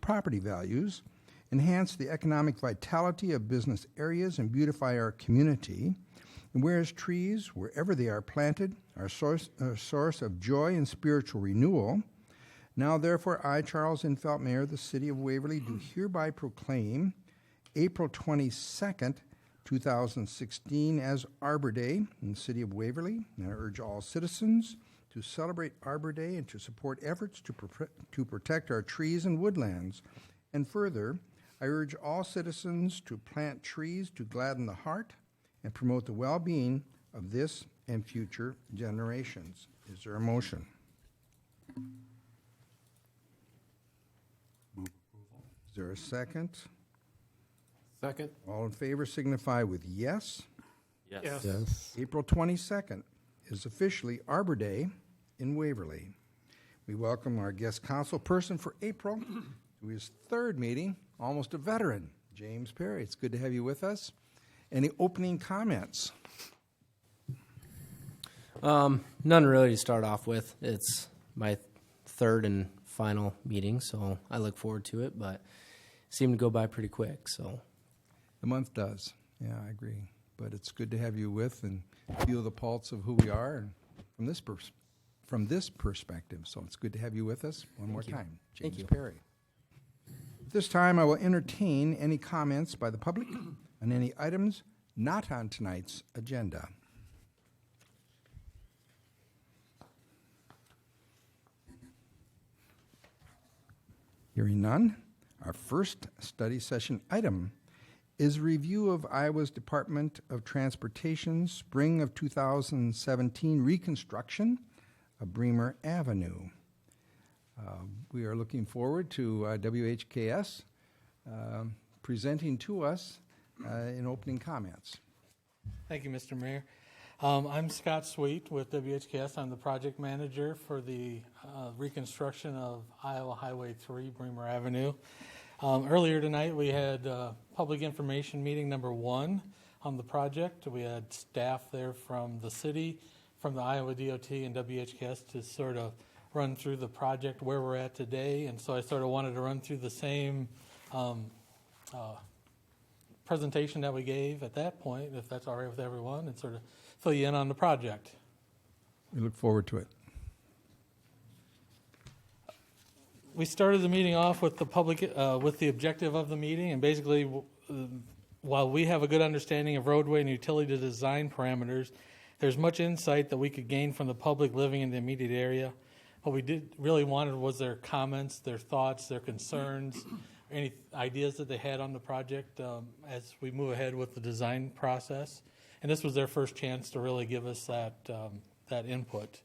property values, enhance the economic vitality of business areas, and beautify our community. And whereas trees, wherever they are planted, are a source of joy and spiritual renewal, now therefore I, Charles Infelt, Mayor of the City of Waverly, do hereby proclaim April 22nd, 2016 as Arbor Day in the City of Waverly. And I urge all citizens to celebrate Arbor Day and to support efforts to protect our trees and woodlands. And further, I urge all citizens to plant trees to gladden the heart and promote the well-being of this and future generations. Is there a motion? Move approval. Is there a second? Second. All in favor signify with yes. Yes. Yes. April 22nd is officially Arbor Day in Waverly. We welcome our guest council person for April to his third meeting, almost a veteran, James Perry. It's good to have you with us. Any opening comments? None really to start off with. It's my third and final meeting, so I look forward to it, but it seemed to go by pretty quick, so. The month does. Yeah, I agree. But it's good to have you with and feel the pulse of who we are and from this perspective. So it's good to have you with us one more time. James Perry. At this time, I will entertain any comments by the public on any items not on tonight's agenda. Hearing none, our first study session item is review of Iowa's Department of Transportation spring of 2017 reconstruction of Bremer Avenue. We are looking forward to WHKS presenting to us in opening comments. Thank you, Mr. Mayor. I'm Scott Sweet with WHKS. I'm the project manager for the reconstruction of Iowa Highway 3, Bremer Avenue. Earlier tonight, we had public information meeting number 1 on the project. We had staff there from the city, from the Iowa DOT and WHKS to sort of run through the project, where we're at today. And so I sort of wanted to run through the same presentation that we gave at that point, if that's all right with everyone, and sort of fill you in on the project. We look forward to it. We started the meeting off with the public, with the objective of the meeting, and basically, while we have a good understanding of roadway and utility design parameters, there's much insight that we could gain from the public living in the immediate area. What we did really wanted was their comments, their thoughts, their concerns, any ideas that they had on the project as we move ahead with the design process. And this was their first chance to really give us that input.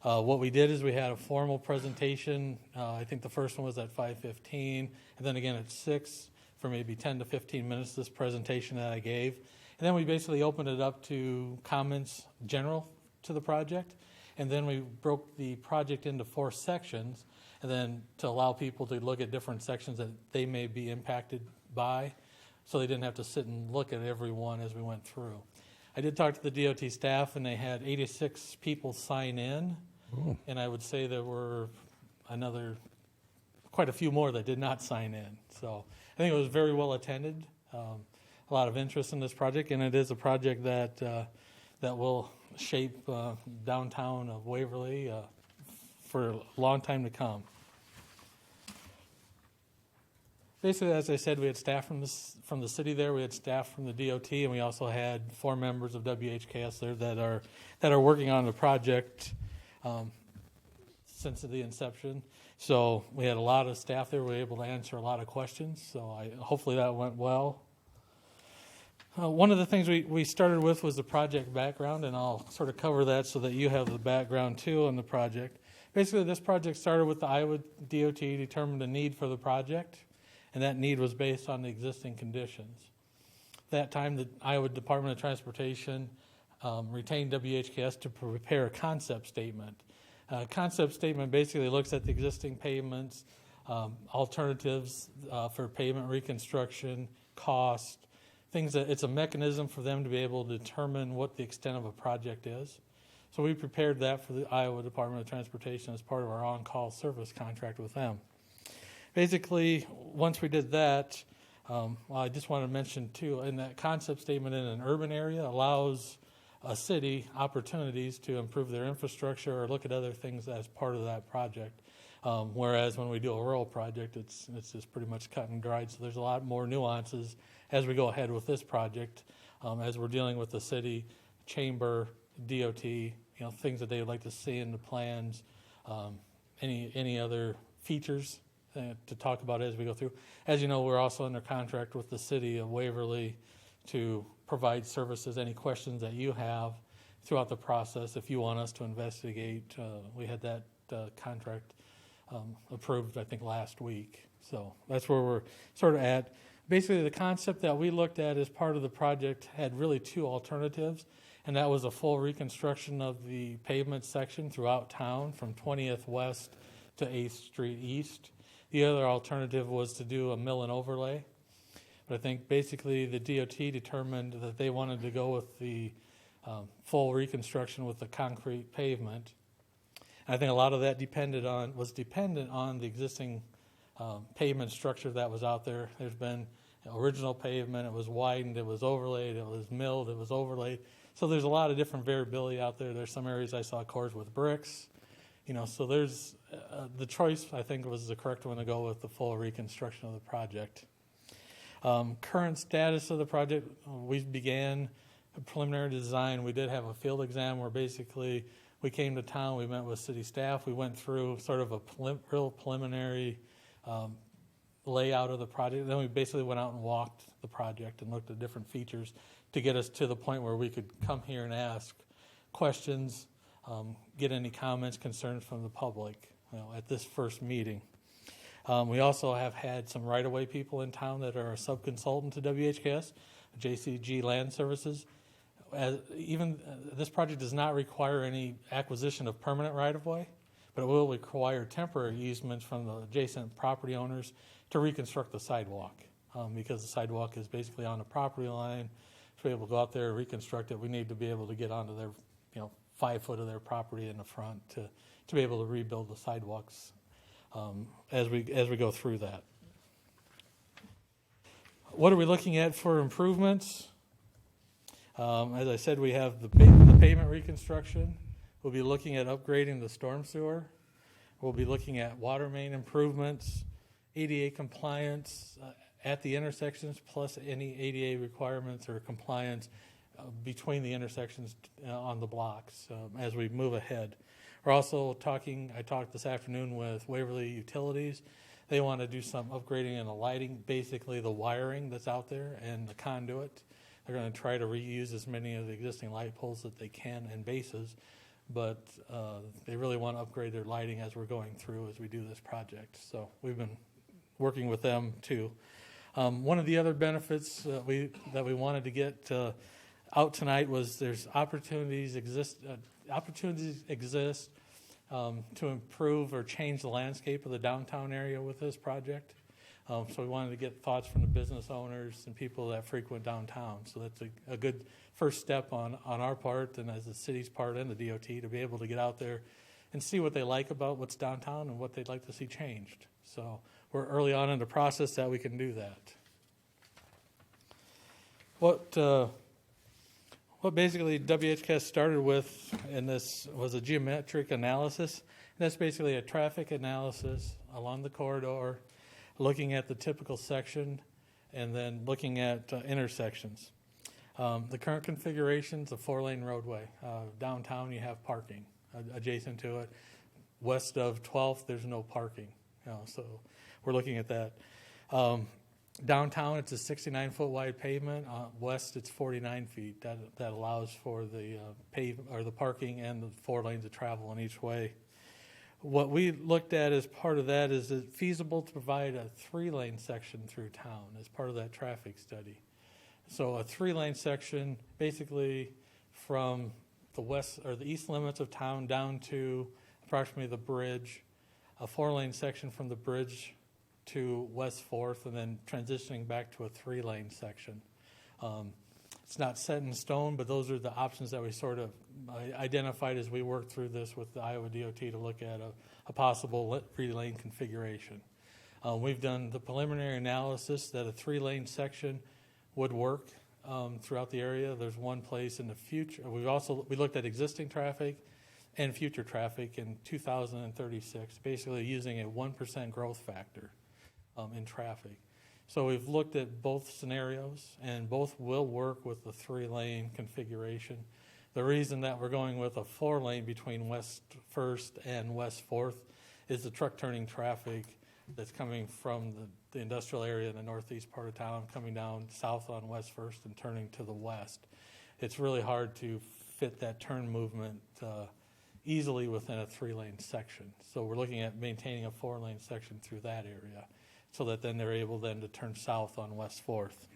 What we did is we had a formal presentation. I think the first one was at 5:15, and then again at 6 for maybe 10 to 15 minutes, this presentation that I gave. And then we basically opened it up to comments general to the project. And then we broke the project into 4 sections, and then to allow people to look at different sections that they may be impacted by, so they didn't have to sit and look at every one as we went through. I did talk to the DOT staff, and they had 86 people sign in. Ooh. And I would say there were quite a few more that did not sign in. So I think it was very well attended, a lot of interest in this project, and it is a project that will shape downtown of Waverly for a long time to come. Basically, as I said, we had staff from the city there, we had staff from the DOT, and we also had 4 members of WHKS there that are working on the project since the inception. So we had a lot of staff there. We were able to answer a lot of questions. So hopefully that went well. One of the things we started with was the project background, and I'll sort of cover that so that you have the background too on the project. Basically, this project started with the Iowa DOT determined a need for the project, and that need was based on the existing conditions. At that time, the Iowa Department of Transportation retained WHKS to prepare a concept statement. Concept statement basically looks at the existing pavements, alternatives for pavement reconstruction, cost, things that it's a mechanism for them to be able to determine what the extent of a project is. So we prepared that for the Iowa Department of Transportation as part of our on-call service contract with them. basically, once we did that, I just want to mention too, in that concept statement, in an urban area allows a city opportunities to improve their infrastructure or look at other things as part of that project. Whereas when we do a rural project, it's just pretty much cut and dried. So there's a lot more nuances as we go ahead with this project, as we're dealing with the city, chamber, DOT, things that they would like to see in the plans, any other features to talk about as we go through. As you know, we're also under contract with the city of Waverly to provide services, any questions that you have throughout the process. If you want us to investigate, we had that contract approved, I think, last week. So that's where we're sort of at. Basically, the concept that we looked at as part of the project had really two alternatives, and that was a full reconstruction of the pavement section throughout town from 20th West to 8th Street East. The other alternative was to do a mill and overlay. But I think basically the DOT determined that they wanted to go with the full reconstruction with the concrete pavement. And I think a lot of that was dependent on the existing pavement structure that was out there. There's been original pavement, it was widened, it was overlaid, it was milled, it was overlaid. So there's a lot of different variability out there. There's some areas I saw cores with bricks. So there's the choice, I think, was the correct one to go with the full reconstruction of the project. Current status of the project, we began a preliminary design. We did have a field exam where basically we came to town, we met with city staff, we went through sort of a real preliminary layout of the project. Then we basically went out and walked the project and looked at different features to get us to the point where we could come here and ask questions, get any comments, concerns from the public at this first meeting. We also have had some right-of-way people in town that are a subconsultant to WHKS, JCG Land Services. This project does not require any acquisition of permanent right-of-way, but it will require temporary easements from the adjacent property owners to reconstruct the sidewalk, because the sidewalk is basically on the property line. To be able to go out there and reconstruct it, we need to be able to get onto their 5 foot of their property in the front to be able to rebuild the sidewalks as we go through that. What are we looking at for improvements? As I said, we have the pavement reconstruction. We'll be looking at upgrading the storm sewer. We'll be looking at water main improvements, ADA compliance at the intersections, plus any ADA requirements or compliance between the intersections on the blocks as we move ahead. We're also I talked this afternoon with Waverly Utilities. They want to do some upgrading in the lighting, basically the wiring that's out there and the conduit. They're going to try to reuse as many of the existing light poles that they can and bases, but they really want to upgrade their lighting as we're going through as we do this project. So we've been working with them too. One of the other benefits that we wanted to get out tonight was there's opportunities exist to improve or change the landscape of the downtown area with this project. So we wanted to get thoughts from the business owners and people that frequent downtown. So that's a good first step on our part and as the city's part and the DOT to be able to get out there and see what they like about what's downtown and what they'd like to see changed. So we're early on in the process that we can do that. What basically WHKS started with in this was a geometric analysis. And that's basically a traffic analysis along the corridor, looking at the typical section, and then looking at intersections. The current configuration's a 4-lane roadway. Downtown, you have parking adjacent to it. West of 12th, there's no parking. So we're looking at that. Downtown, it's a 69-foot wide pavement. West, it's 49 feet. That allows for the the parking and the 4 lanes of travel in each way. What we looked at as part of that is it feasible to provide a 3-lane section through town as part of that traffic study. So a 3-lane section, basically from the west or the east limits of town down to approximately the bridge, a 4-lane section from the bridge to West 4th, and then transitioning back to a 3-lane section. It's not set in stone, but those are the options that we sort of identified as we worked through this with the Iowa DOT to look at a possible 3-lane configuration. We've done the preliminary analysis that a 3-lane section would work throughout the area. There's one place in the future. We looked at existing traffic and future traffic in 2036, basically using a 1% growth factor in traffic. So we've looked at both scenarios, and both will work with the 3-lane configuration. The reason that we're going with a 4-lane between West 1st and West 4th is the truck turning traffic that's coming from the industrial area in the northeast part of town, coming down south on West 1st and turning to the west. It's really hard to fit that turn movement easily within a 3-lane section. So we're looking at maintaining a 4-lane section through that area so that then they're able then to turn south on West 4th.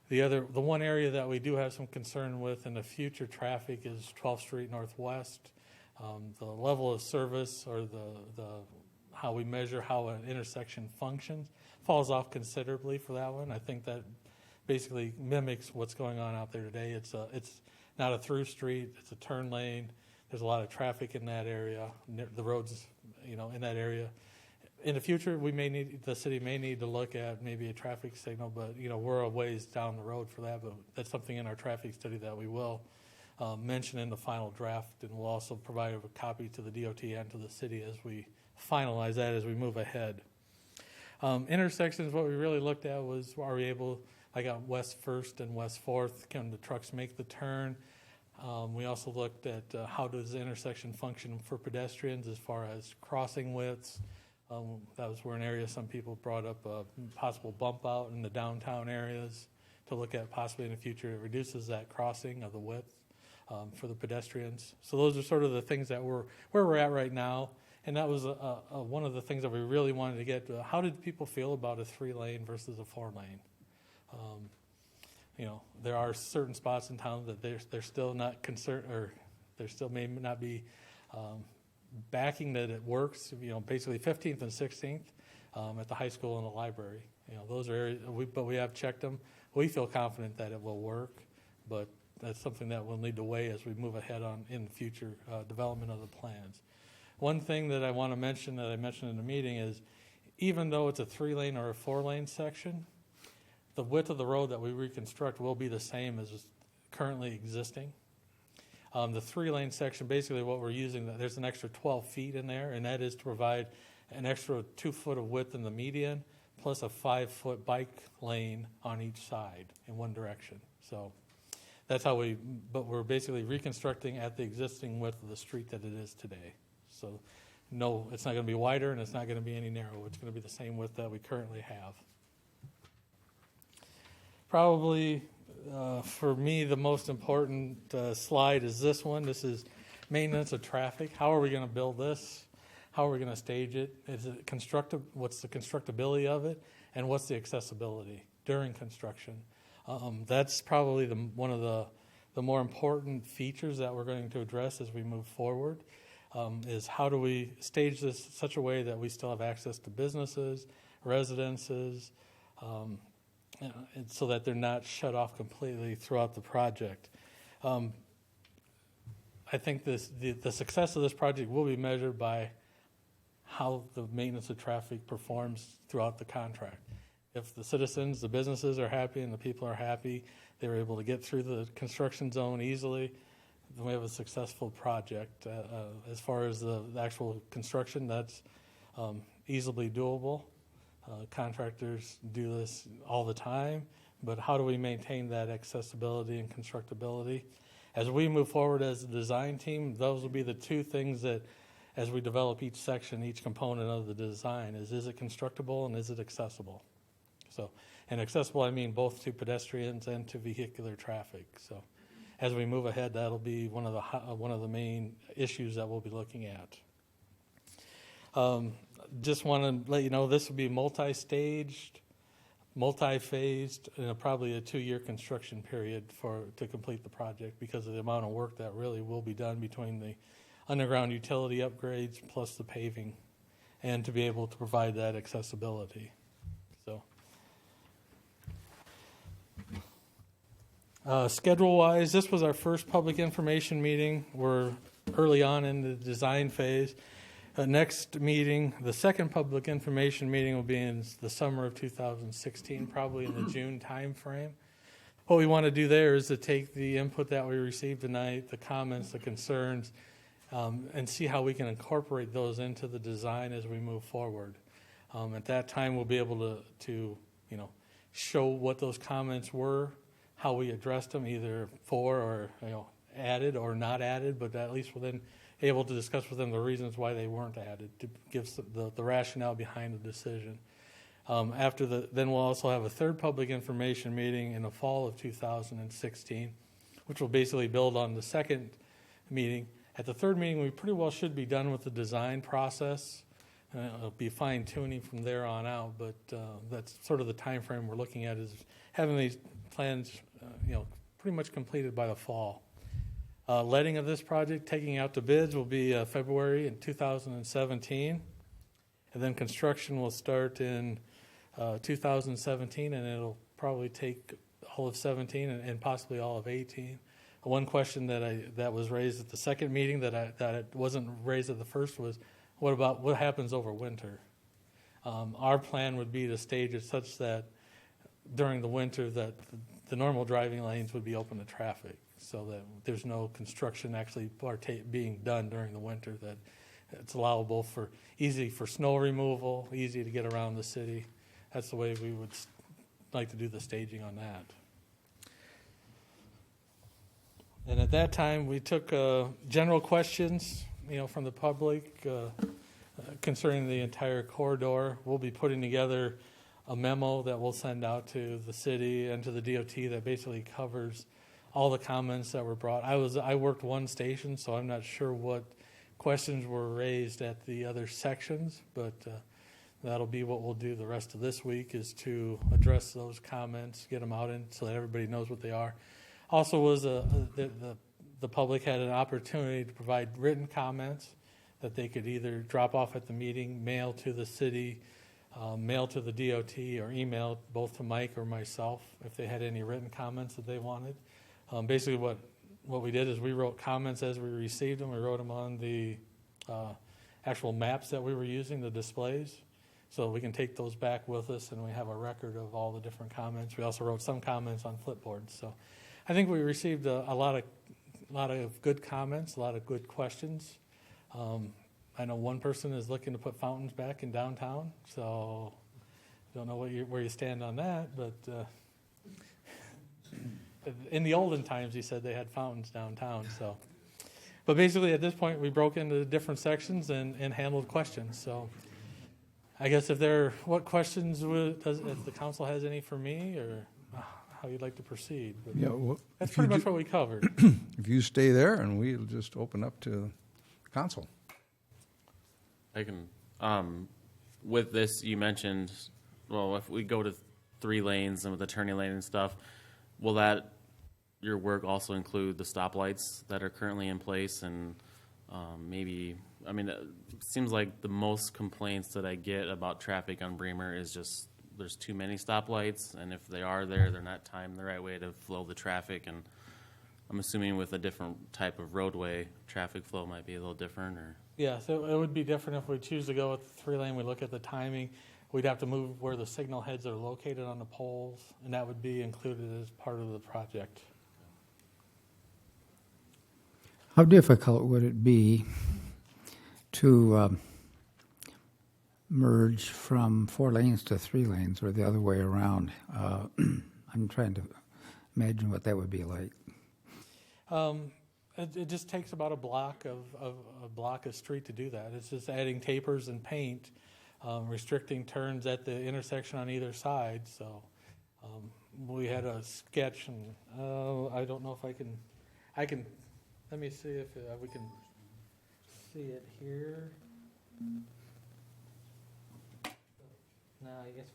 The one area that we do have some concern with in the future traffic is 12th Street Northwest. The level of service, or the how we measure how an intersection functions, falls off considerably for that one. I think that basically mimics what's going on out there today. It's not a through street, it's a turn lane. There's a lot of traffic in that area, the roads, in that area. In the future, the city may need to look at maybe a traffic signal, but we're a ways down the road for that. But that's something in our traffic study that we will mention in the final draft, and we'll also provide a copy to the DOT and to the city as we finalize that as we move ahead. Intersections, what we really looked at was, are we able, I got West 1st and West 4th, can the trucks make the turn? We also looked at how does the intersection function for pedestrians as far as crossing widths. That was where an area some people brought up a possible bump out in the downtown areas to look at possibly in the future. It reduces that crossing of the width for the pedestrians. So those are sort of the things that where we're at right now. And that was one of the things that we really wanted to get to. How did people feel about a 3-lane versus a 4-lane? There are certain spots in town that they're still not concerned, or there still may not be backing that it works. Basically 15th and 16th at the high school and the library. Those are areas, but we have checked them. We feel confident that it will work, but that's something that we'll need to weigh as we move ahead in the future development of the plans. One thing that I want to mention that I mentioned in the meeting is, even though it's a 3-lane or a 4-lane section, the width of the road that we reconstruct will be the same as currently existing. The 3-lane section, basically what we're using, there's an extra 12 feet in there, and that is to provide an extra 2 foot of width in the median, plus a 5-foot bike lane on each side in one direction. So that's how but we're basically reconstructing at the existing width of the street that it is today. So no, it's not going to be wider, and it's not going to be any narrower. It's going to be the same width that we currently have. Probably for me, the most important slide is this one. This is maintenance of traffic. How are we going to build this? How are we going to stage it? Is it constructive? What's the constructability of it? And what's the accessibility during construction? That's probably one of the more important features that we're going to address as we move forward. Is how do we stage this in such a way that we still have access to businesses, residences, and so that they're not shut off completely throughout the project. I think the success of this project will be measured by how the maintenance of traffic performs throughout the contract. If the citizens, the businesses are happy and the people are happy, they're able to get through the construction zone easily, then we have a successful project. As far as the actual construction, that's easily doable. Contractors do this all the time, but how do we maintain that accessibility and constructability? As we move forward as a design team, those will be the two things that, as we develop each section, each component of the design, is it constructible and is it accessible? So, and accessible, I mean both to pedestrians and to vehicular traffic. So, as we move ahead, that'll be one of the main issues that we'll be looking at. Just want to let you know this will be multi-staged, multi-phased, and probably a 2-year construction period to complete the project because of the amount of work that really will be done between the underground utility upgrades plus the paving, and to be able to provide that accessibility. So, schedule-wise, this was our first public information meeting. We're early on in the design phase. Next meeting, the second public information meeting will be in the summer of 2016, probably in the June timeframe. What we want to do there is to take the input that we received tonight, the comments, the concerns, and see how we can incorporate those into the design as we move forward. At that time, we'll be able to show what those comments were, how we addressed them, either for or added or not added, but at least we'll then able to discuss with them the reasons why they weren't added, to give the rationale behind the decision. Then we'll also have a third public information meeting in the fall of 2016, which will basically build on the second meeting. At the third meeting, we pretty well should be done with the design process. It'll be fine-tuning from there on out, but that's sort of the time frame we're looking at, is having these plans pretty much completed by the fall. Letting of this project, taking out the bids, will be February in 2017. And then construction will start in 2017, and it'll probably take all of 17 and possibly all of 18. One question that was raised at the second meeting that wasn't raised at the first was, what happens over winter? Our plan would be to stage it such that during the winter that the normal driving lanes would be open to traffic, so that there's no construction actually being done during the winter, that it's allowable easy for snow removal, easy to get around the city. That's the way we would like to do the staging on that. And at that time, we took general questions, from the public concerning the entire corridor. We'll be putting together a memo that we'll send out to the city and to the DOT that basically covers all the comments that were brought. I worked one station, so I'm not sure what questions were raised at the other sections, but that'll be what we'll do the rest of this week, is to address those comments, get them out in so that everybody knows what they are. Also, was the public had an opportunity to provide written comments that they could either drop off at the meeting, mail to the city, mail to the DOT, or email both to Mike or myself if they had any written comments that they wanted. Basically, what we did is we wrote comments as we received them. We wrote them on the actual maps that we were using, the displays, so we can take those back with us and we have a record of all the different comments. We also wrote some comments on flipboards. So I think we received a lot of good comments, a lot of good questions. I know one person is looking to put fountains back in downtown, so I don't know where you stand on that, but in the olden times, he said they had fountains downtown. So, but basically at this point, we broke into different sections and handled questions. So I guess if the council has any for me, or how you'd like to proceed. But Yeah, well, that's pretty much what we covered. if you stay there, and we'll just open up to council. I can, with this, you mentioned, well, if we go to 3 lanes and with the turning lane and stuff, will your work also include the stoplights that are currently in place? And it seems like the most complaints that I get about traffic on Bremer is just there's too many stoplights, and if they are there, they're not timed the right way to flow the traffic. And I'm assuming with a different type of roadway, traffic flow might be a little different, or? Yeah, so it would be different if we choose to go with the 3-lane. We look at the timing. We'd have to move where the signal heads are located on the poles, and that would be included as part of the project. How difficult would it be to merge from 4 lanes to 3 lanes, or the other way around? I'm trying to imagine what that would be like. It just takes about a block of street to do that. It's just adding tapers and paint, restricting turns at the intersection on either side. So we had a sketch, and I don't know if I can. Let me see if we can see it here. No, I guess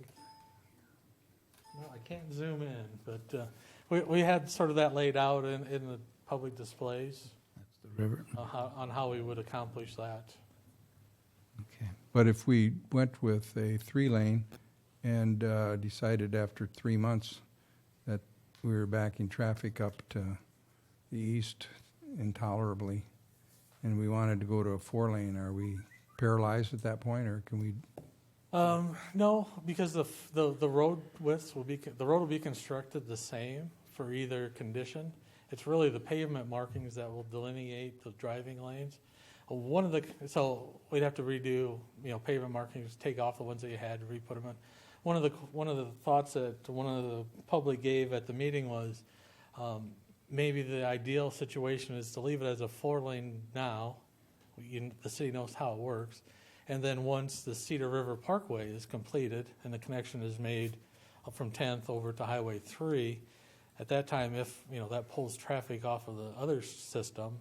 I can't zoom in, but we had sort of that laid out in the public displays. That's the river. On how we would accomplish that. Okay. But if we went with a 3-lane and decided after 3 months that we were backing traffic up to the east intolerably, and we wanted to go to a 4-lane, are we paralyzed at that point, or can we? No, because the road widths the road will be constructed the same for either condition. It's really the pavement markings that will delineate the driving lanes. So we'd have to redo, pavement markings, take off the ones that you had, re-put them in. One of the thoughts that one of the public gave at the meeting was maybe the ideal situation is to leave it as a 4-lane now. The city knows how it works. And then once the Cedar River Parkway is completed and the connection is made from 10th over to Highway 3, at that time, if that pulls traffic off of the other system,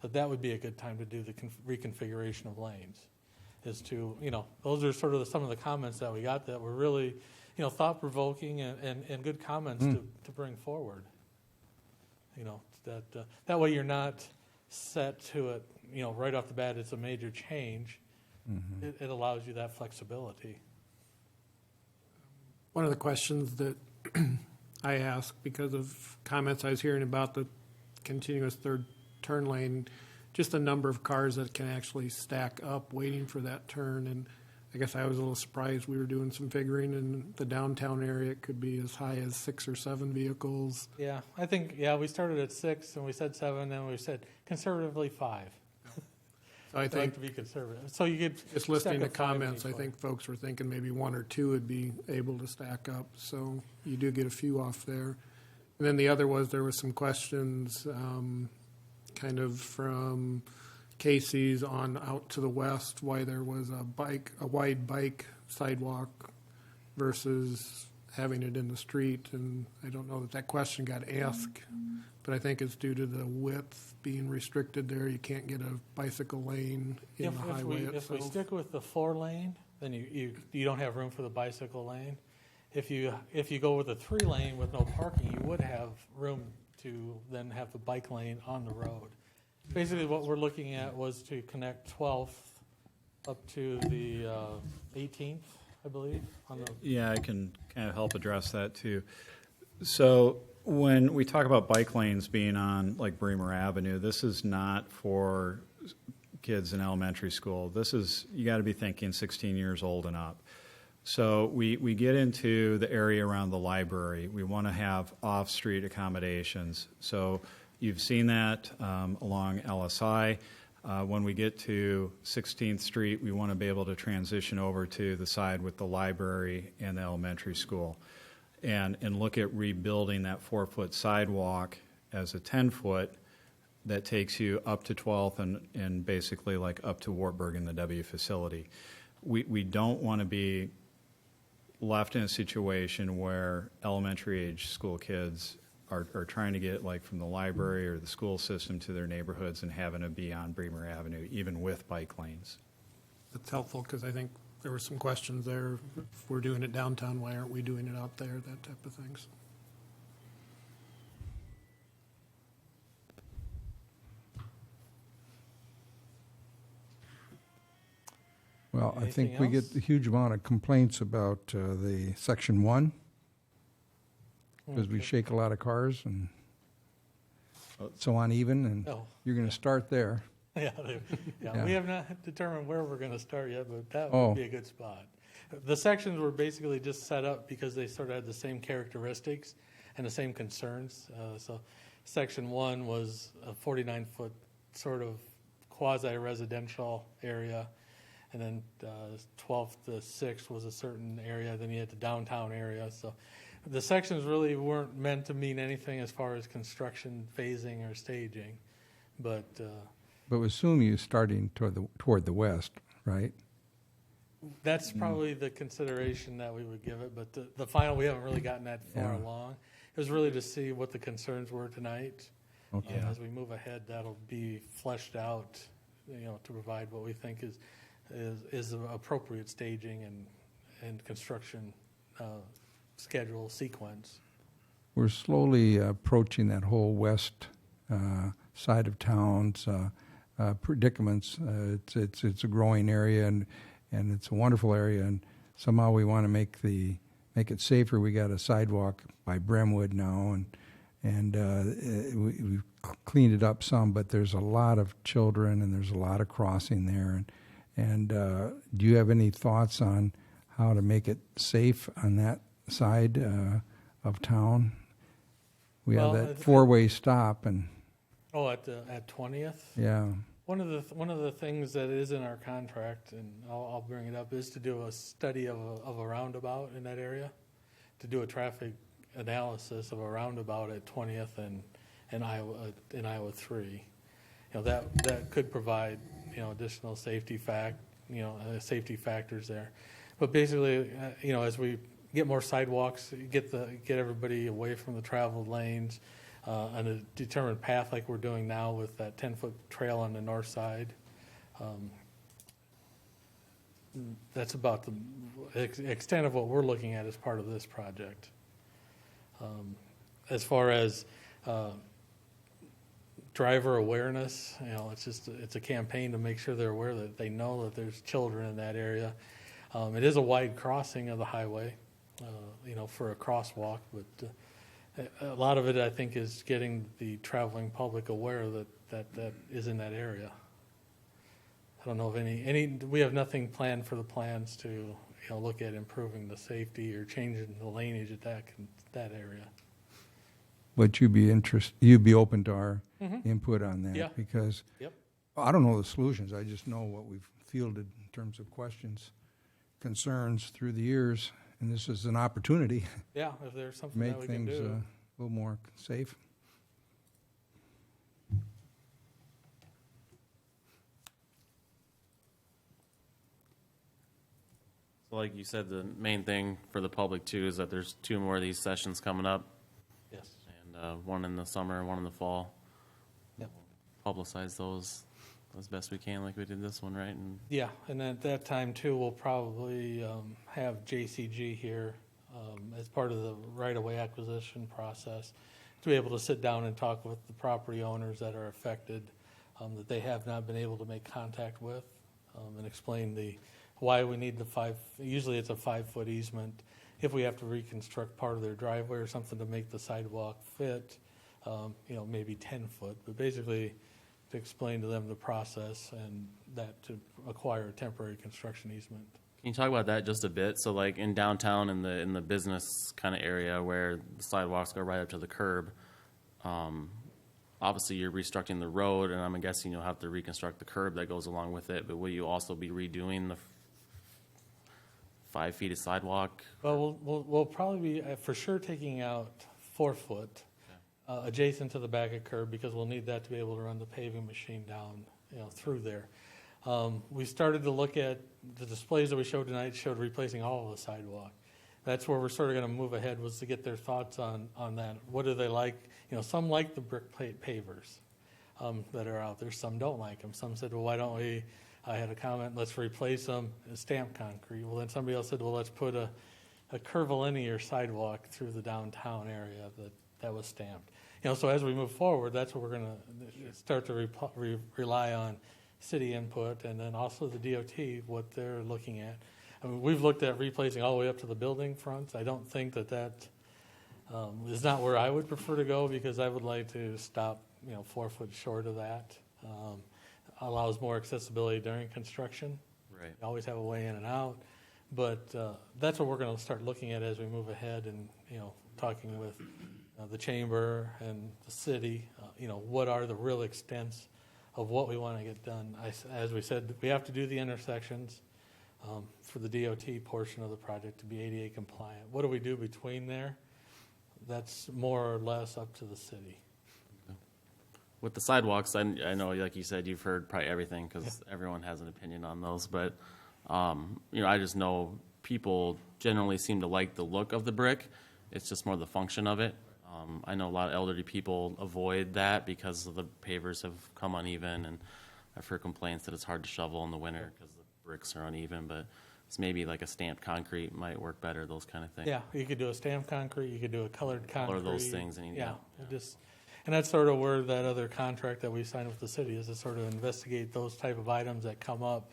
that would be a good time to do the reconfiguration of lanes. Is to, those are sort of some of the comments that we got that were really, thought-provoking and good comments to bring forward. That way you're not set to it, right off the bat it's a major change. Mm-hmm. It allows you that flexibility. One of the questions that I asked because of comments I was hearing about the continuous third turn lane, just the number of cars that can actually stack up waiting for that turn. And I guess I was a little surprised. We were doing some figuring in the downtown area. It could be as high as 6 or 7 vehicles. Yeah, I think, we started at 6 and we said 7 and we said conservatively 5. So I think to be conservative. So you could just listening to comments, I think folks were thinking maybe 1 or 2 would be able to stack up. So you do get a few off there. And then the other was there were some questions kind of from Casey's on out to the west, why there was a wide bike sidewalk versus having it in the street. And I don't know that question got asked, but I think it's due to the width being restricted there. You can't get a bicycle lane in the highway itself. If we stick with the 4-lane, then you don't have room for the bicycle lane. If you go with a 3-lane with no parking, you would have room to then have the bike lane on the road. Basically, what we're looking at was to connect 12th up to the 18th, I believe. Yeah, I can kind of help address that too. So when we talk about bike lanes being on like Bremer Avenue, this is not for kids in elementary school. This is, you got to be thinking 16 years old and up. So we get into the area around the library. We want to have off-street accommodations. So you've seen that along LSI. When we get to 16th Street, we want to be able to transition over to the side with the library and the elementary school and look at rebuilding that 4-foot sidewalk as a 10-foot that takes you up to 12th and basically like up to Wartburg in the W facility. We don't want to be left in a situation where elementary age school kids are trying to get like from the library or the school system to their neighborhoods and having to be on Bremer Avenue, even with bike lanes. That's helpful because I think there were some questions there. If we're doing it downtown, why aren't we doing it out there? That type of things. Well, I think Anything we else? get a huge amount of complaints about the Section 1 because we Okay. shake a lot of cars and it's so uneven, and Oh. you're going to start there. Yeah, we have not determined where we're going to start yet, but that Oh. would be a good spot. The sections were basically just set up because they sort of had the same characteristics and the same concerns. So Section 1 was a 49-foot sort of quasi-residential area, and then 12th to 6th was a certain area, then you had the downtown area. So the sections really weren't meant to mean anything as far as construction phasing or staging, but But we assume you're starting toward the west, right? that's probably the consideration that we would give it, but the final, we haven't really gotten that far Yeah. along. It was really to see what the concerns were tonight. Okay. As we move ahead, that'll be fleshed out, to provide what we think is the appropriate staging and construction schedule sequence. We're slowly approaching that whole west side of town's predicaments. It's a growing area and it's a wonderful area, and somehow we want to make it safer. We got a sidewalk by Bremwood now, and we've cleaned it up some, but there's a lot of children and there's a lot of crossing there, And do you have any thoughts on how to make it safe on that side of town? We Well, have that four-way stop, and Oh, at 20th? yeah, One of the things that is in our contract, and I'll bring it up, is to do a study of a roundabout in that area, to do a traffic analysis of a roundabout at 20th and Iowa 3. You know, that could provide, you know, additional safety safety factors there. But basically, you know, as we get more sidewalks, get everybody away from the traveled lanes, on a determined path like we're doing now with that 10-foot trail on the north side. That's about the extent of what we're looking at as part of this project. As far as driver awareness, you know, it's a campaign to make sure they're aware that they know that there's children in that area. It is a wide crossing of the highway, you know, for a crosswalk, but a lot of it, I think, is getting the traveling public aware that is in that area. I don't know of we have nothing planned for the plans to, you know, look at improving the safety or changing the language at that area. but you'd be open to our input on that, Yeah. because Yep. I don't know the solutions. I just know what we've fielded in terms of questions, concerns through the years, and this is an opportunity Yeah, if there's to something make that we can things do. a little more safe. So like you said, the main thing for the public too is that there's 2 more of these sessions coming up, Yes. and one in the summer and one in the fall. Yep. Publicize those as best we can, like we did this one, right? And Yeah, and at that time too, we'll probably have JCG here as part of the right-of-way acquisition process to be able to sit down and talk with the property owners that are affected, that they have not been able to make contact with, and explain why we need usually it's a 5-foot easement. If we have to reconstruct part of their driveway or something to make the sidewalk fit, you know, maybe 10 foot, but basically to explain to them the process and that to acquire a temporary construction easement. can you talk about that just a bit? So like in downtown in the business kind of area where the sidewalks go right up to the curb, obviously you're restructuring the road, and I'm guessing you'll have to reconstruct the curb that goes along with it, but will you also be redoing the 5 feet of sidewalk? Well, we'll probably be for sure taking out 4 foot adjacent to the back of curb, because we'll need that to be able to run the paving machine down, you know, through there. We started to look at the displays that we showed tonight, showed replacing all of the sidewalk. That's where we're sort of going to move ahead, was to get their thoughts on that. What do they like? You know, some like the brick pavers that are out there. Some don't like them. Some said, well, why don't we, I had a comment, let's replace them in stamped concrete. Well, then somebody else said, well, let's put a curvilinear sidewalk through the downtown area that was stamped. You know, so as we move forward, that's what we're going to start to rely on city input, and then also the DOT, what they're looking at. I mean, we've looked at replacing all the way up to the building fronts. I don't think that is not where I would prefer to go, because I would like to stop, you know, 4 foot short of that. Allows more accessibility during construction. Right. You always have a way in and out, but that's what we're going to start looking at as we move ahead, and, you know, talking with the chamber and the city. You know, what are the real extents of what we want to get done? As we said, we have to do the intersections for the DOT portion of the project to be ADA compliant. What do we do between there? That's more or less up to the city. With the sidewalks, I know, like you said, you've heard probably everything, because everyone has an opinion on those. But you know, I just know people generally seem to like the look of the brick. It's just more the function of it. I know a lot of elderly people avoid that because the pavers have come uneven, and I've heard complaints that it's hard to shovel in the winter because the bricks are uneven. But it's maybe like a stamped concrete might work better. Those kind of things. Yeah, you could do a stamped concrete. You could do a colored concrete. Or those things, and And that's sort of where that other contract that we signed with the city is, to sort of investigate those type of items that come up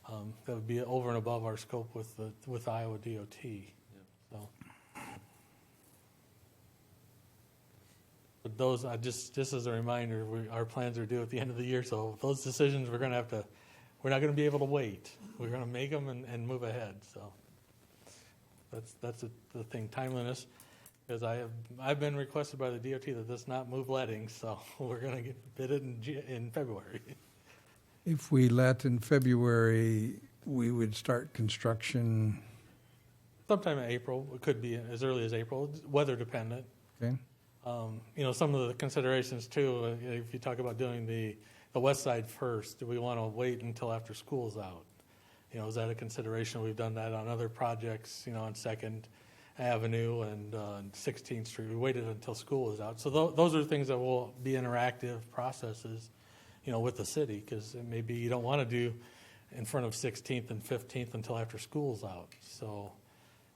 that would be over and above our scope with Iowa DOT. So, but those, just as a reminder, our plans are due at the end of the year. So those decisions we're going to have to we're not going to be able to wait. We're going to make them and move ahead. So that's the thing, timeliness. Because I've been requested by the DOT that does not move lettings, so we're going to get bid it in February. If we let in February, we would start construction, Sometime in April. It could be as early as April, weather dependent. okay? Some of the considerations too, if you talk about doing the west side first, do we want to wait until after school's out? Is that a consideration? We've done that on other projects, on 2nd Avenue and 16th Street. We waited until school is out. So those are things that will be interactive processes, with the city, because maybe you don't want to do in front of 16th and 15th until after school's out. So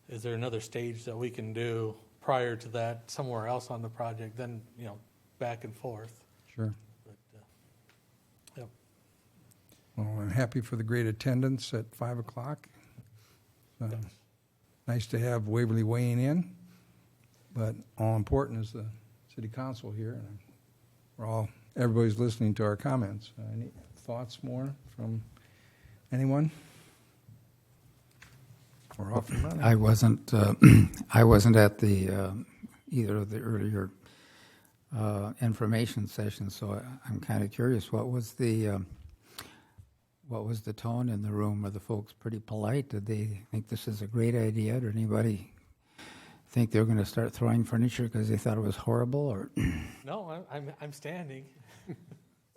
is there another stage that we can do prior to that somewhere else on the project, then, back and forth? Sure. But, yep. Well, I'm happy for the great attendance at 5 o'clock. Nice to have Waverly weighing in, but all important is the city council here. And everybody's listening to our comments. Any thoughts more from anyone? We're off and running. I wasn't at the either of the earlier information sessions, so I'm kind of curious. What was the tone in the room? Were the folks pretty polite? Did they think this is a great idea? Did anybody think they were going to start throwing furniture because they thought it was horrible? Or No, I'm standing.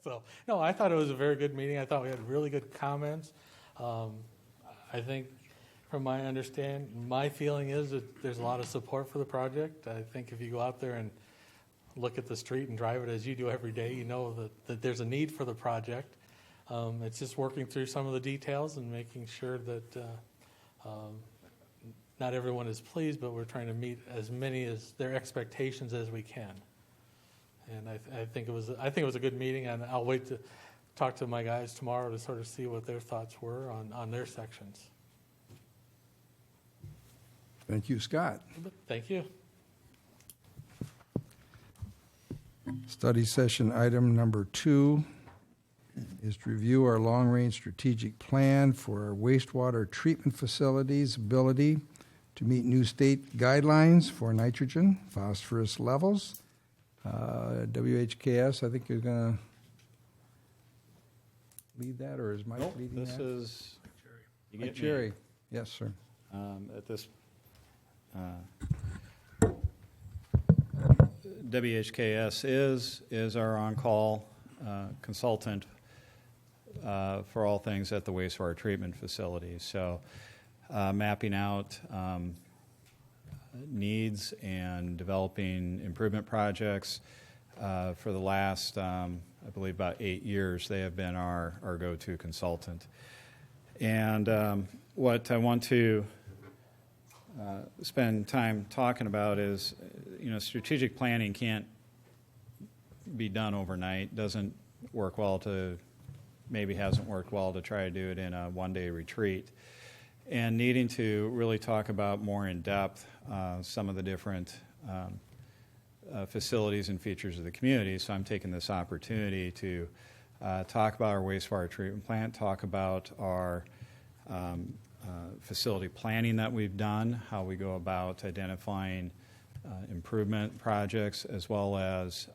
So no, I thought it was a very good meeting. I thought we had really good comments. I think, from my understanding, my feeling is that there's a lot of support for the project. I think if you go out there and look at the street and drive it as you do every day, you know that there's a need for the project. It's just working through some of the details and making sure that not everyone is pleased, but we're trying to meet as many as their expectations as we can. And I think it was a good meeting, and I'll wait to talk to my guys tomorrow to sort of see what their thoughts were on their sections. Thank you, Scott. Thank you. Study session item number 2 is to review our long-range strategic plan for our wastewater treatment facilities' ability to meet new state guidelines for nitrogen, phosphorus levels. WHKS, I think you're going to lead that, or is Mike leading This that? is you Mike get me. Cherry. Yes, sir. At this WHKS is our on-call consultant for all things at the wastewater treatment facility. So mapping out needs and developing improvement projects. For the last, I believe, about 8 years, they have been our go-to consultant. And what I want to spend time talking about is, strategic planning can't be done overnight. Doesn't work well maybe hasn't worked well to try to do it in a one-day retreat. And needing to really talk about more in depth some of the different facilities and features of the community. So I'm taking this opportunity to talk about our wastewater treatment plant, talk about our facility planning that we've done, how we go about identifying improvement projects, as well as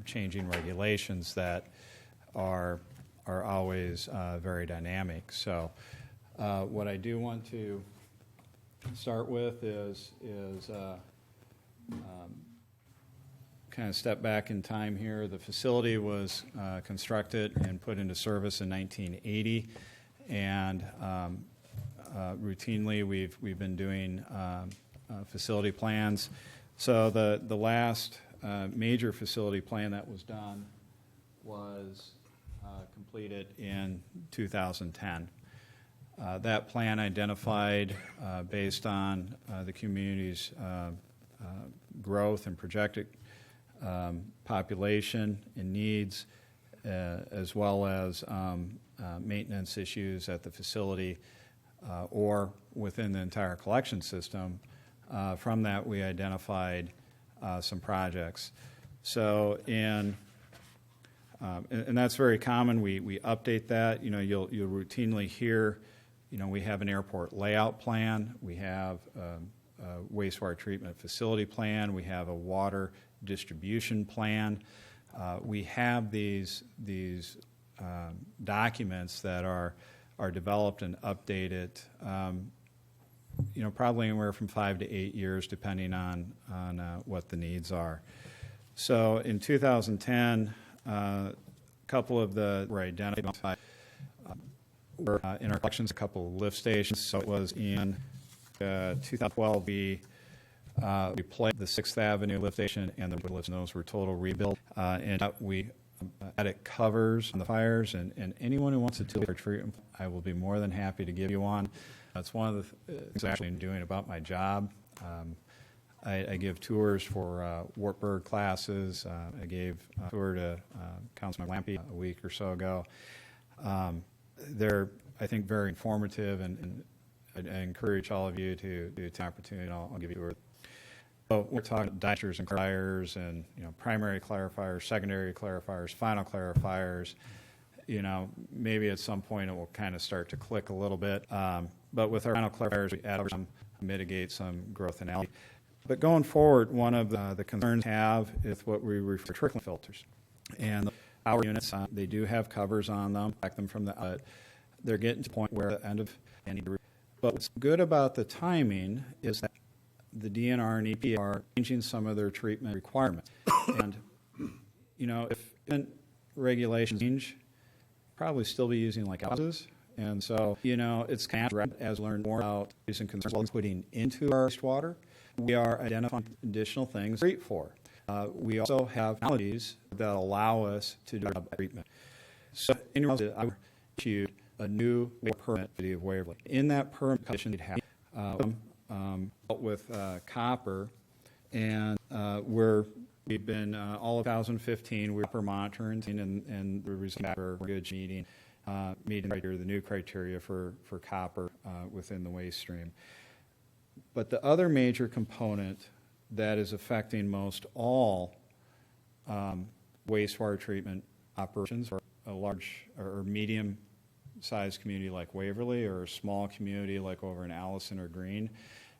changing regulations that are always very dynamic. So what I do want to start with is kind of step back in time here. The facility was constructed and put into service in 1980, and routinely we've been doing facility plans. So the last major facility plan that was done was completed in 2010. That plan identified, based on the community's growth and projected population and needs, as well as maintenance issues at the facility or within the entire collection system. From that, we identified some projects. So in and that's very common. We update that. You'll routinely hear, we have an airport layout plan. We have a wastewater treatment facility plan. We have a water distribution plan. We have these documents that are developed and updated, probably anywhere from 5 to 8 years, depending on what the needs are. So in 2010, a couple of the were identified were in our collections, a couple of lift stations. So it was in 2012 we replaced the 6th Avenue lift station and the lifts, and those were total rebuild. And we added covers on the fires, and anyone who wants a tool for treatment, I will be more than happy to give you one. That's one of the things I'm actually doing about my job. I give tours for Wartburg classes. I gave a tour to Councilman Lampe a week or so ago. They're, I think, very informative, and I encourage all of you to take an opportunity, and I'll give you a tour. So we're talking digesters and clarifiers, and primary clarifiers, secondary clarifiers, final clarifiers. Maybe at some point it will kind of start to click a little bit. But with our final clarifiers, we add some, mitigate some growth in algae. But going forward, one of the concerns we have is what we refer to trickling filters. And our units, they do have covers on them, protect them from the outlet. They're getting to the point where the end of any. But what's good about the timing is that the DNR and EPA are changing some of their treatment requirements. And, if regulations change, probably still be using like houses. And so, it's kind of as we learn more about using concerns putting into our wastewater, we are identifying additional things to treat for. We also have technologies that allow us to do treatment. So, in your I issued a new permit for the city of Waverly. In that permit condition, we'd have dealt with copper, and we've been all of 2015 we were monitoring, and we received a good meeting right here, the new criteria for copper within the waste stream. But the other major component that is affecting most all wastewater treatment operations, or a large or medium-sized community like Waverly, or a small community like over in Allison or Greene,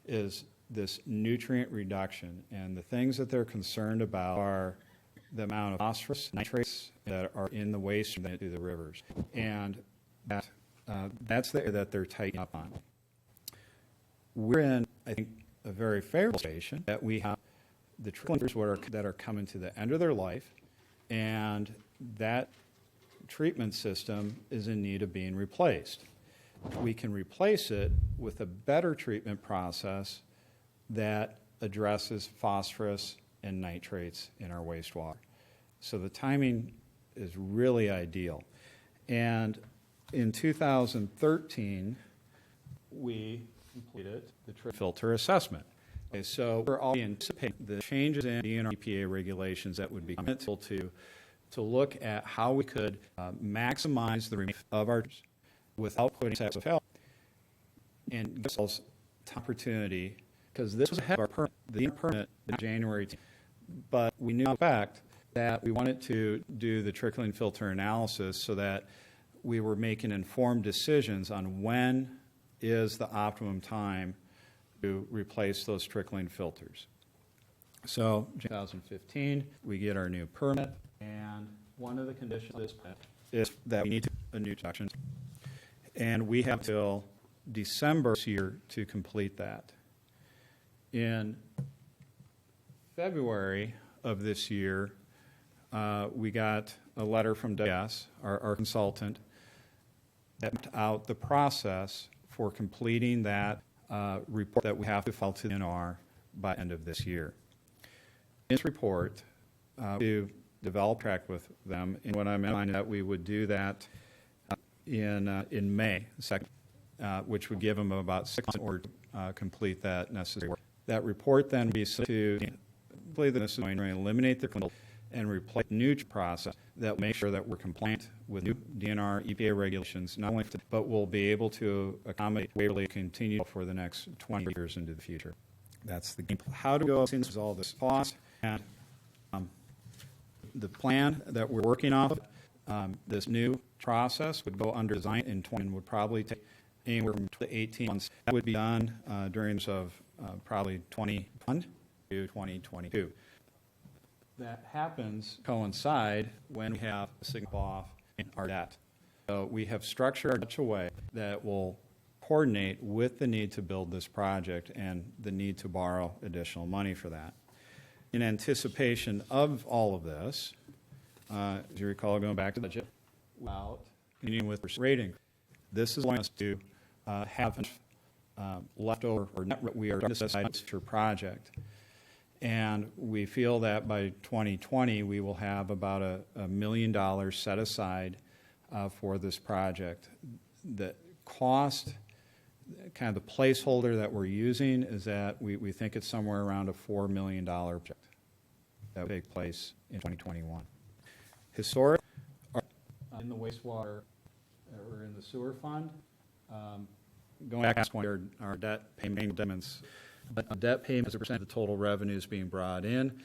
is this nutrient reduction. And the things that they're concerned about are the amount of phosphorus, nitrates that are in the waste stream through the rivers. And that's the area that they're tightening up on. We're in, I think, a very favorable station that we have the tricklers that are coming to the end of their life, and that treatment system is in need of being replaced. We can replace it with a better treatment process that addresses phosphorus and nitrates in our wastewater. So the timing is really ideal. And in 2013, we completed the filter assessment. Okay, so we're already anticipating the changes in DNR EPA regulations that would be mental to look at how we could maximize the remaining of our without putting sets of health, and give us an opportunity, because this was ahead of our permit in January, but we knew in fact that we wanted to do the trickling filter analysis so that we were making informed decisions on when is the optimum time to replace those trickling filters. So, 2015, we get our new permit, and one of the conditions of this permit is that we need a new section, and we have till December this year to complete that. In February of this year, we got a letter from WS, our consultant, that mapped out the process for completing that report that we have to file to the DNR by the end of this year. In this report, to develop track with them, and what I'm in mind that we would do that in May 2nd, which would give them about 6 months in order to complete that necessary work. That report then would be sent to the necessary and eliminate the control and replace the new process that will make sure that we're compliant with new DNR EPA regulations, not only but we'll be able to accommodate Waverly continue for the next 20 years into the future. That's the game. How to go since all this cost, and the plan that we're working off This new process would go under design in 20 and would probably take anywhere from 12 to 18 months. That would be done during probably 2021 to 2022. That happens coincide when we have a signal off in our debt. So we have structured our such a way that will coordinate with the need to build this project and the need to borrow additional money for that. In anticipation of all of this, as you recall, going back to the budget, without continuing with rating, this is allowing us to have leftover or net we are to set aside for project. And we feel that by 2020, we will have about $1 million set aside for this project. The cost, kind of the placeholder that we're using, is that we think it's somewhere around a $4 million project that will take place in 2021. Historic, in the wastewater or in the sewer fund, going back to our debt payment payments. But debt payment as a percent of the total revenues being brought in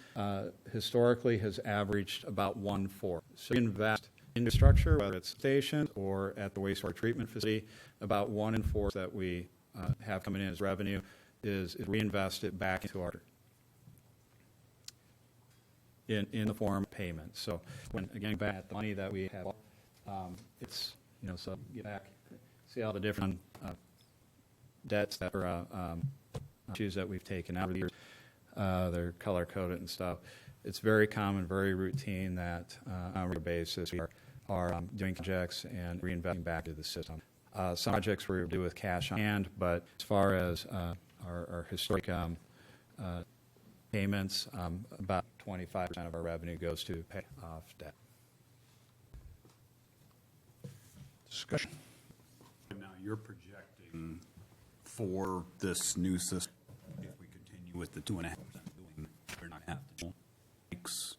historically has averaged about 1/4. So we invest in infrastructure, whether it's stations or at the wastewater treatment facility, about 1 in 4 that we have coming in as revenue is reinvested back into our in the form of payments. So when again back at the money that we have, it's so get back, see all the different debts that are issues that we've taken out of the years. They're color coded and stuff. It's very common, very routine that on a regular basis we are doing projects and reinvesting back into the system. Some projects we do with cash on hand, but as far as our historic payments, about 25% of our revenue goes to pay off debt. Discussion. Now you're projecting for this new system, if we continue with the 2.5%, we're not have to makes.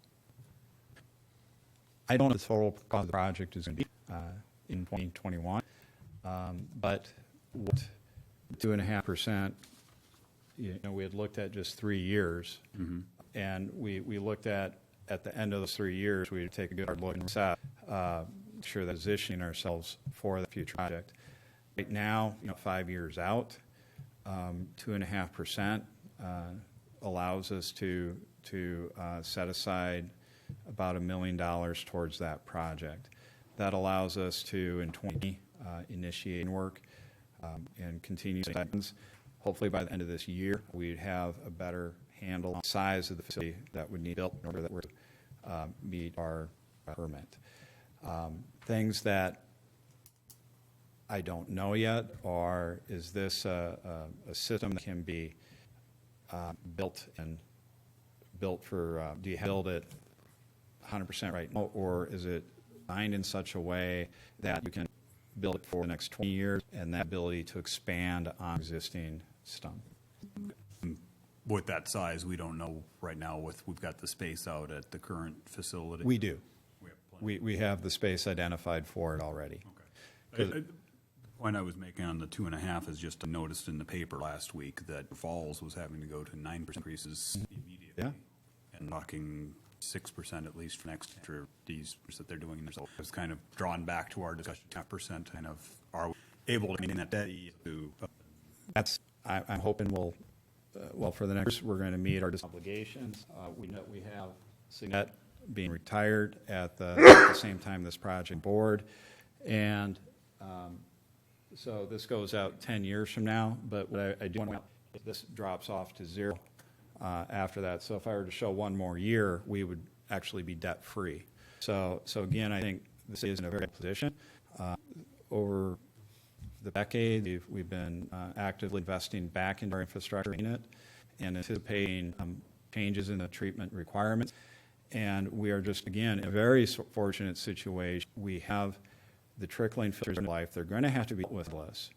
I don't know what the total cost of the project is going to be in 2021, but what 2.5%, we had looked at just 3 years, and we looked at the end of those 3 years, we'd take a good hard look and assess, sure that positioning ourselves for the future project. Right now, 5 years out, 2.5% allows us to set aside about $1 million towards that project. That allows us to, in 2020, initiate work and continue items. Hopefully, by the end of this year, we'd have a better handle on the size of the facility that would need built in order that we're meet our permit. Things that I don't know yet are, is this a system that can be built for, do you build it 100% right now, or is it designed in such a way that you can build it for the next 20 years and that ability to expand on existing stuff? With that size, we don't know right now. We've got the space out at the current facility. We do. We have plenty. We have the space identified for it already. Okay. The point I was making on the 2.5 is just I noticed in the paper last week that Falls was having to go to 9% increases immediately. Yeah. And knocking 6% at least for next year these that they're doing. So it's kind of drawn back to our discussion. 10% kind of are we able to maintain that debt to. That's. I'm hoping we'll. Well, for the next, we're going to meet our obligations. We know we have Signet being retired at the same time this project board, and so this goes out 10 years from now. But what I do want to know is this drops off to 0 after that. So if I were to show one more year, we would actually be debt free. So again, I think this is in a very good position. Over the decade, we've been actively investing back into our infrastructure unit and anticipating changes in the treatment requirements. And we are just, again, in a very fortunate situation. We have the trickling filters in life. They're going to have to be with us.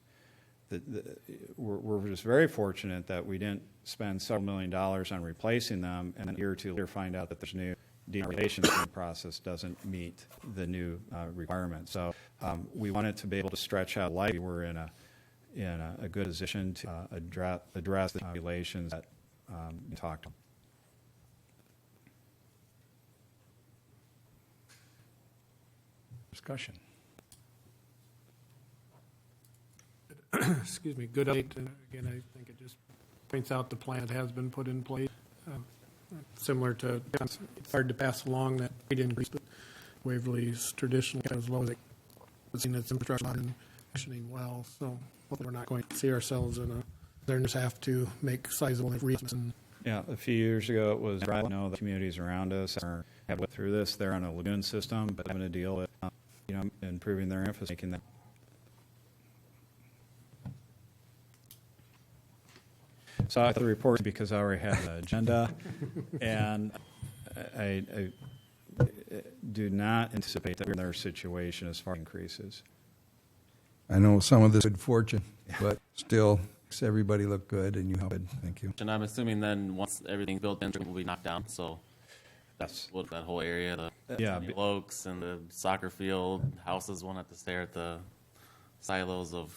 We're just very fortunate that we didn't spend several $1 million on replacing them, and then a year or two later find out that there's new deregulation process doesn't meet the new requirements. So we wanted to be able to stretch out life. We're in a good position to address the regulations that we talked about. Discussion. Excuse me, good update. And again, I think it just points out the plan has been put in place. Similar to, it's hard to pass along that rate increase, but Waverly's traditionally as low as it was in its infrastructure and functioning well. So hopefully we're not going to see ourselves in a, they're just have to make sizable increases. And Yeah, a few years ago it was, I know the communities around us have went through this. They're on a lagoon system, but having to deal with, improving their infrastructure, making that. So I thought the report because I already had the agenda, and I do not anticipate that we're in their situation as far as increases. I know some of this is good fortune, but still, makes everybody look good, and you help it. Thank you. And I'm assuming then once everything's built in, it will be knocked down. So that's what that whole area, the Yeah, Sunny Oaks and the soccer field, houses won't have to stare at the silos of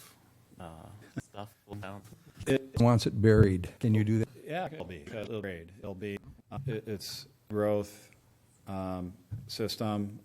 stuff down. It wants it buried. Can you do that? Yeah, it'll be. It'll be. It's growth system,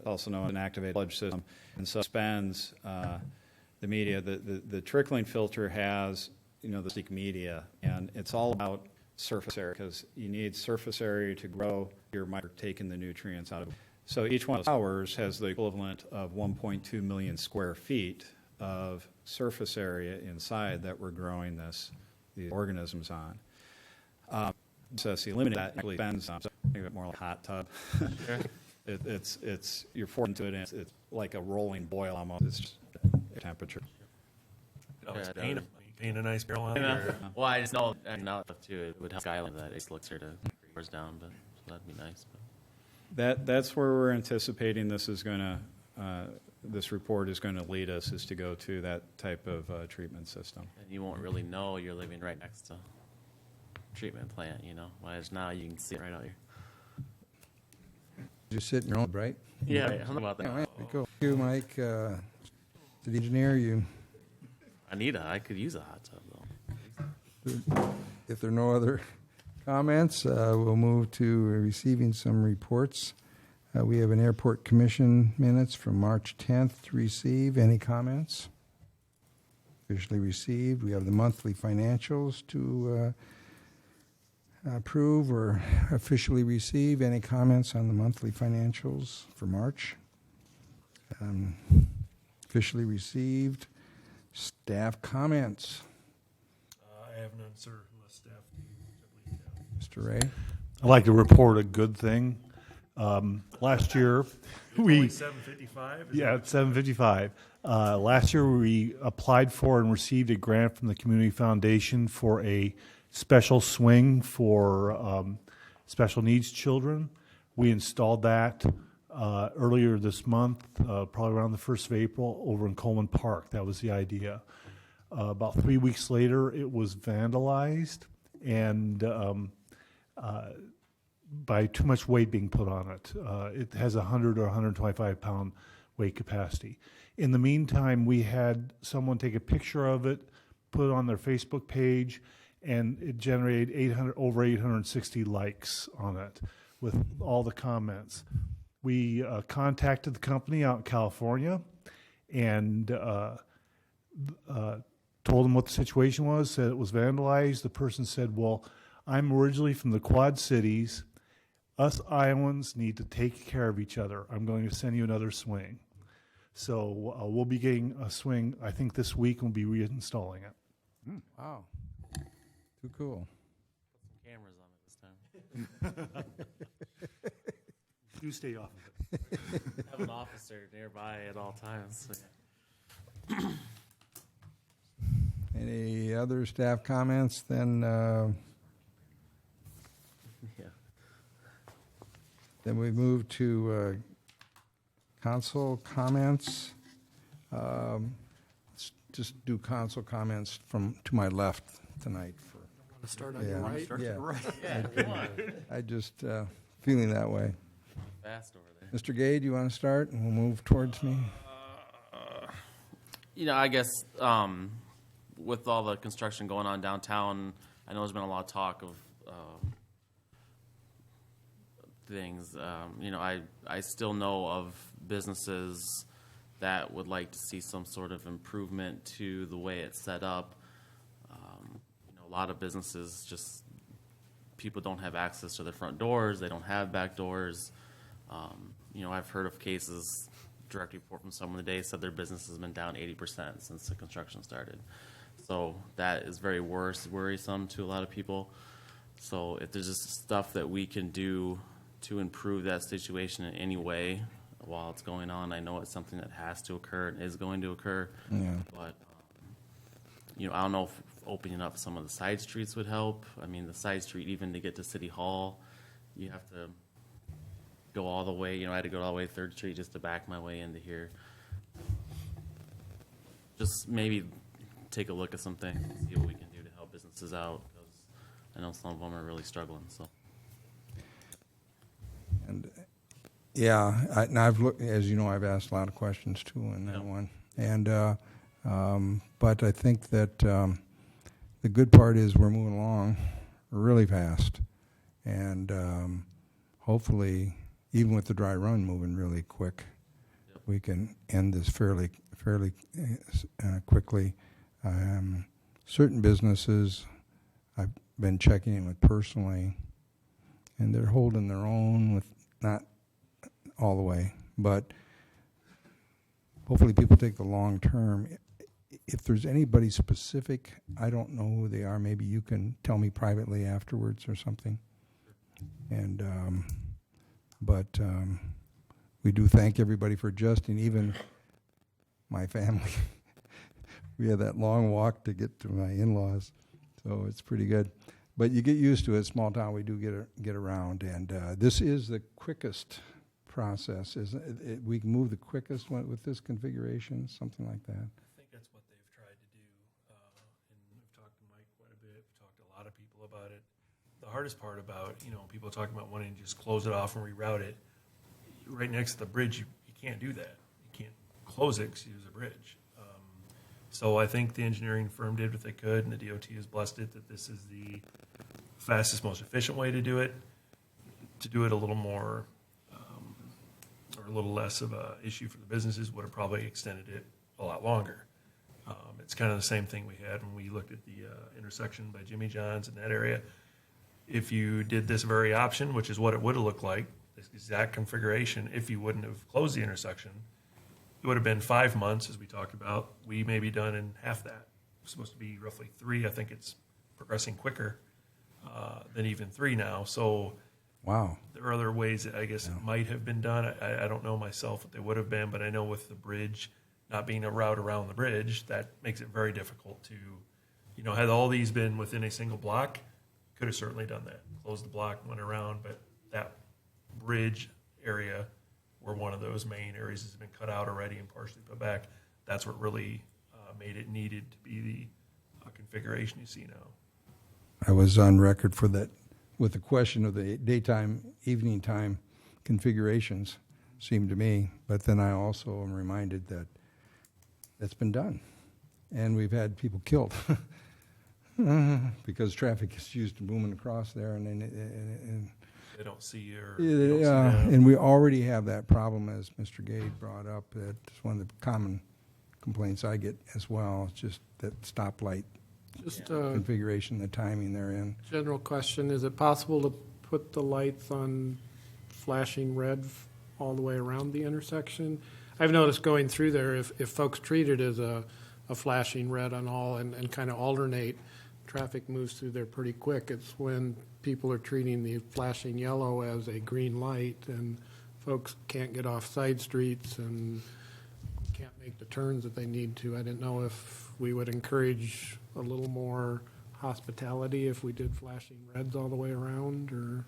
also known as an activated sludge system, and so spends the media. The trickling filter has the stick media, and it's all about surface area because you need surface area to grow your micro, taking the nutrients out of it. So each one of those towers has the equivalent of 1.2 million square feet of surface area inside that we're growing these organisms on. So to eliminate that, actually spends think of it more like a hot tub. It's you're forced into it, and it's like a rolling boil almost. It's just temperature. Paint a nice barrel on there. Well, I just know too. It would help Skyline that it looks here to yours down, but so that'd be nice. But. That's where we're anticipating this is going to. This report is going to lead us is to go to that type of treatment system. And you won't really know you're living right next to a treatment plant, whereas now you can see it right out here. Just sit in your own, right? Yeah, I don't know about that. All right, go. Thank you, Mike. To the engineer, I could use a hot tub, though. if there are no other comments, we'll move to receiving some reports. We have an airport commission minutes from March 10th to receive. Any comments? Officially received. We have the monthly financials to approve or officially receive. Any comments on the monthly financials for March? Officially received. Staff comments. I have none, sir, unless staff. Mr. Ray? I'd like to report a good thing. Last year, we 755. yeah, it's 755. Last year, we applied for and received a grant from the Community Foundation for a special swing for special needs children. We installed that earlier this month, probably around the 1st of April, over in Coleman Park. That was the idea. About 3 weeks later, it was vandalized and by too much weight being put on it. It has 100 or 125 pound weight capacity. In the meantime, we had someone take a picture of it, put it on their Facebook page, and it generated over 860 likes on it with all the comments. We contacted the company out in California and told them what the situation was, said it was vandalized. The person said, well, I'm originally from the Quad Cities. Us Iowans need to take care of each other. I'm going to send you another swing. So we'll be getting a swing, I think this week, and we'll be reinstalling it. Wow. Too cool. Cameras on it this time. Do stay off of it. Have an officer nearby at all times. So yeah. Any other staff comments? Then Then we move to council comments. Let's just do council comments to my left tonight. start on your right. I just feeling that way. Fast over there. Mr. Gay, do you want to start? And we'll move towards me. I guess with all the construction going on downtown, I know there's been a lot of talk of things. I still know of businesses that would like to see some sort of improvement to the way it's set up. A lot of businesses just, people don't have access to their front doors. They don't have back doors. I've heard of cases, direct report from someone today said their business has been down 80% since the construction started. So that is very worrisome to a lot of people. So if there's just stuff that we can do to improve that situation in any way while it's going on, I know it's something that has to occur and is going to occur. Yeah. But, I don't know if opening up some of the side streets would help. I mean, the side street, even to get to City Hall, you have to go all the way. I had to go all the way to 3rd Street just to back my way into here. Just maybe take a look at some things and see what we can do to help businesses out, because I know some of them are really struggling. So. And yeah, and I've looked, as you know, I've asked a lot of questions too on that one. And but I think that the good part is we're moving along really fast, and hopefully, even with the dry run moving really quick, we can end this fairly quickly. Certain businesses I've been checking in with personally, and they're holding their own, with not all the way, but hopefully people take the long term. If there's anybody specific, I don't know who they are. Maybe you can tell me privately afterwards or something. And but we do thank everybody for adjusting, even my family. We had that long walk to get to my in-laws, so it's pretty good. But you get used to it. Small town, we do get around, and this is the quickest process. We can move the quickest with this configuration, something like that. I think that's what they've tried to do, and we've talked to Mike quite a bit. We've talked to a lot of people about it. The hardest part about, people talking about wanting to just close it off and reroute it, right next to the bridge, you can't do that. You can't close it because you use a bridge. So I think the engineering firm did what they could, and the DOT has blessed it that this is the fastest, most efficient way to do it. To do it a little more, or a little less of a issue for the businesses, would have probably extended it a lot longer. It's kind of the same thing we had when we looked at the intersection by Jimmy John's in that area. If you did this very option, which is what it would have looked like, this exact configuration, if you wouldn't have closed the intersection, it would have been 5 months, as we talked about. We may be done in half that. It's supposed to be roughly 3. I think it's progressing quicker than even 3 now. So wow, there are other ways that I guess it might have been done. I don't know myself what they would have been, but I know with the bridge not being a route around the bridge, that makes it very difficult to, had all these been within a single block, could have certainly done that. Closed the block, went around, but that bridge area, where one of those main areas has been cut out already and partially put back, that's what really made it needed to be the configuration you see now. I was on record for that with the question of the daytime, evening time configurations, seemed to me. But then I also am reminded that that's been done, and we've had people killed because traffic is used to booming across there, and They don't see you. and we already have that problem, as Mr. Gade brought up. That's one of the common complaints I get as well. It's just that stoplight configuration, the timing they're in. General question, is it possible to put the lights on flashing red all the way around the intersection? I've noticed going through there, if folks treat it as a flashing red on all and kind of alternate, traffic moves through there pretty quick. It's when people are treating the flashing yellow as a green light and folks can't get off side streets and can't make the turns that they need to. I didn't know if we would encourage a little more hospitality if we did flashing reds all the way around, or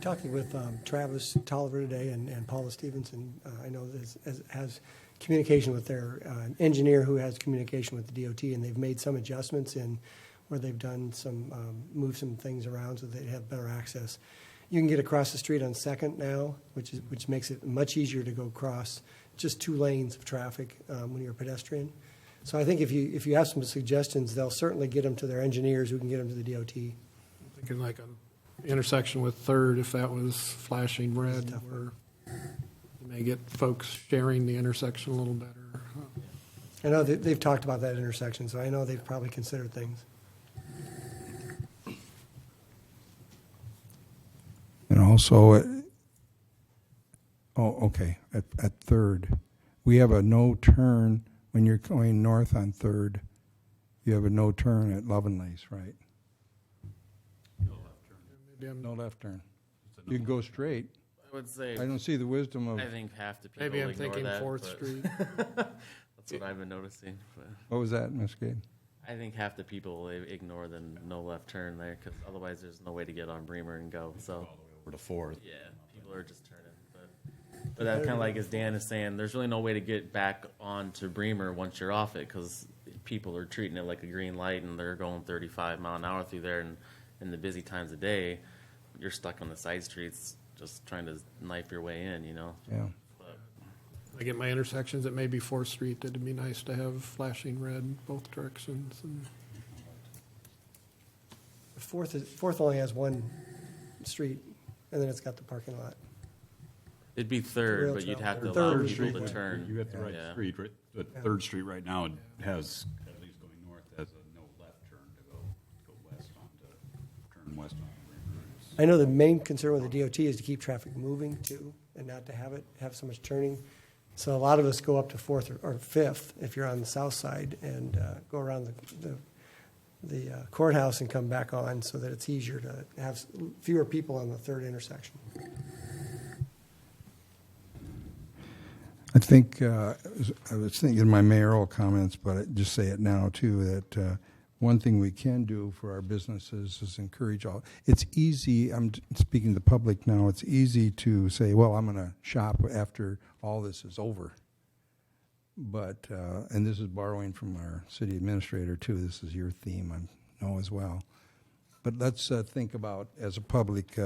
talking with Travis Tolliver today and Paula Stevenson, I know this has communication with their engineer who has communication with the DOT, and they've made some adjustments in where they've done some, moved some things around so they have better access. You can get across the street on 2nd now, which makes it much easier to go across just 2 lanes of traffic when you're a pedestrian. So I think if you have some suggestions, they'll certainly get them to their engineers who can get them to the DOT. thinking like intersection with Third, if that was flashing red, where you may get folks sharing the intersection a little better. I know they've talked about that intersection, so I know they've probably considered things. And also, at Third, we have a no turn when you're going north on Third. You have a no turn at Lovenlace, right? No left turn. You can go straight. I would say, I don't see the wisdom of. I think half the people Maybe I'm ignore thinking that, Fourth but Street. that's what I've been noticing. But What was that, Ms. Gade? I think half the people will ignore the no left turn there, because otherwise there's no way to get on Bremer and go. So Over to Fourth. yeah, people are just turning. But that kind of like as Dan is saying, there's really no way to get back onto Bremer once you're off it, because people are treating it like a green light and they're going 35 mile an hour through there, and in the busy times of day, you're stuck on the side streets just trying to knife your way in, you know. Yeah. I get my intersections at maybe Fourth Street, that'd be nice to have flashing red both directions. And Fourth only has one street, and then it's got the parking lot. It'd be Rail Third, but you'd trail. have to Third allow Street. people to turn. You got the right Yeah. street, right? But Third Street right now it has, at least going north, has a no left turn to go west turn west on Bremer. I know the main concern with the DOT is to keep traffic moving too, and not to have so much turning. So a lot of us go up to Fourth or Fifth if you're on the south side, and go around the courthouse and come back on, so that it's easier to have fewer people on the Third intersection. I think I was thinking in my mayoral comments, but I just say it now too, that one thing we can do for our businesses is encourage all. It's easy, I'm speaking to the public now, it's easy to say, well, I'm going to shop after all this is over. But, and this is borrowing from our city administrator too, this is your theme, I know as well. But let's think about, as a public,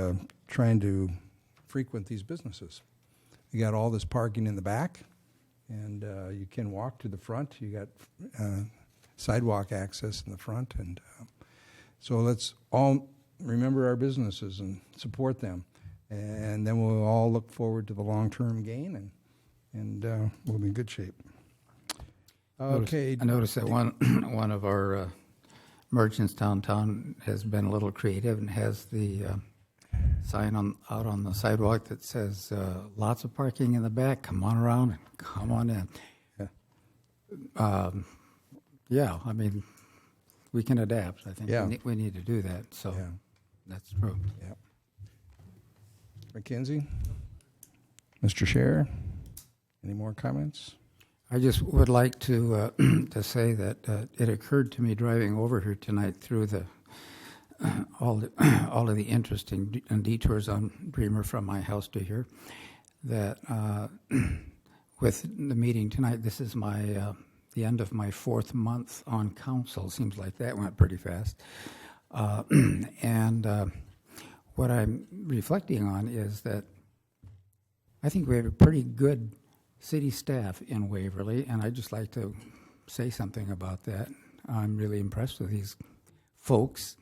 trying to frequent these businesses. You got all this parking in the back, and you can walk to the front. You got sidewalk access in the front, and so let's all remember our businesses and support them, and then we'll all look forward to the long-term gain, and we'll be in good shape. Okay. I noticed that one of our merchants downtown has been a little creative and has the sign out on the sidewalk that says lots of parking in the back, come on around and come on in. Yeah, I mean, we can adapt. I think Yeah. we need to do that, so Yeah. that's true. Yeah. Mackenzie? Mr. Chair, any more comments? I just would like to to say that it occurred to me driving over here tonight through the all of the interesting detours on Bremer from my house to here, that with the meeting tonight, this is my the end of my 4th month on council. Seems like that went pretty fast. And what I'm reflecting on is that I think we have a pretty good city staff in Waverly, and I'd just like to say something about that. I'm really impressed with these folks.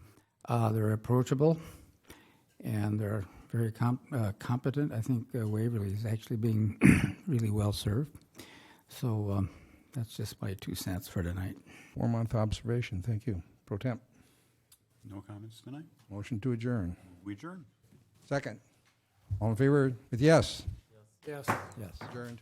They're approachable, and they're very competent. I think Waverly is actually being really well served. So that's just my 2 cents for tonight. 4-month observation. Thank you. Pro Temp. No comments tonight? Motion to adjourn. We adjourn. Second. All in favor with yes? Yes. Yes. Adjourned.